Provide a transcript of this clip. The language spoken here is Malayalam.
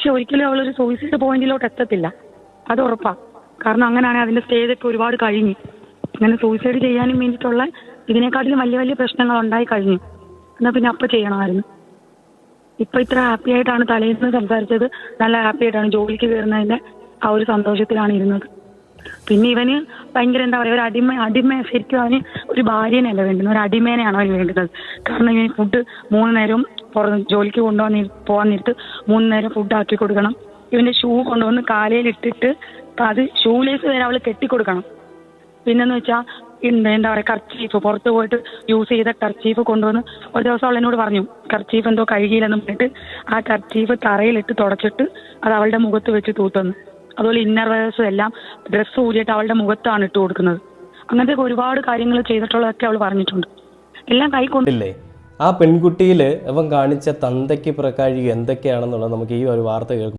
പക്ഷെ ഒരിക്കലും അവളൊരു സൂയിസൈഡ് പോയിന്റിലോട്ട് എത്തത്തില്ല, അത് ഉറപ്പാ. കാരണം അങ്ങനെയാണെങ്കിൽ അതിന്റെ സ്റ്റേജൊക്കെ ഒരുപാട് കഴിഞ്ഞു. അങ്ങനെ സൂയിസൈഡ് ചെയ്യാനും വേണ്ടിയിട്ടുള്ള ഇതിനെക്കാട്ടിലും വലിയ വലിയ പ്രശ്നങ്ങൾ ഉണ്ടായി കഴിഞ്ഞു. എന്നാൽ പിന്നെ അപ്പം ചെയ്യണമായിരുന്നു. ഇപ്പൊ ഇത്ര ഹാപ്പി ആയിട്ടാണ് തലേന്ന് സംസാരിച്ചത്, നല്ല ഹാപ്പി ആയിട്ടാണ് ജോലിക്ക് കയറുന്നതിന്റെ ആ ഒരു സന്തോഷത്തിലാണ് ഇരുന്നത്. പിന്നെ ഇവന് ഭയങ്കര എന്താ പറയുക, ഒരു അടിമ ശരിക്കും അവന് ഒരു ഭാര്യനെയല്ല വേണ്ടുന്നത്, ഒരു അടിമേനെയാണ് അവന് വേണ്ടുന്നത്. കാരണം ഇവന് ഫുഡ് 3 നേരവും ജോലിക്ക് പോകാൻ നേരത്ത് 3 നേരം ഫുഡ് ആക്കി കൊടുക്കണം. ഇവന്റെ ഷൂ കൊണ്ടുവന്ന് കാലയിൽ ഇട്ടിട്ട് അത് ഷൂലേസ് വരെ അവള് കെട്ടിക്കൊടുക്കണം. പിന്നെന്ന് വെച്ചാൽ എന്താ പറയുക, കർച്ചീഫ് പുറത്ത് പോയിട്ട് യൂസ് ചെയ്ത കർച്ചീഫ് കൊണ്ടുവന്ന് ഒരു ദിവസം അവൾ എന്നോട് പറഞ്ഞു, കർച്ചീഫ് എന്തോ കഴുകിയില്ലെന്ന് പറഞ്ഞിട്ട് ആ കർച്ചീഫ് തറയിലിട്ട് തുടച്ചിട്ട് അത് അവളുടെ മുഖത്ത് വെച്ച് തൂത്തുന്നു. അതുപോലെ ഇന്നർ വെയർസും എല്ലാം ഡ്രസ്സ് ഊരിയിട്ട് അവളുടെ മുഖത്താണ് ഇട്ട് കൊടുക്കുന്നത്. അങ്ങനത്തെ ഒരുപാട് കാര്യങ്ങൾ ചെയ്തിട്ടുള്ളതൊക്കെ അവൾ പറഞ്ഞിട്ടുണ്ട്. എല്ലാം കൈക്കൊണ്ടില്ലേ. ആ പെൺകുട്ടിയിൽ അവൻ കാണിച്ച തന്തയ്ക്ക് പ്രകാശിക എന്തൊക്കെയാണെന്നുള്ളത് നമുക്ക് ഈ ഒരു വാർത്ത കേൾക്കും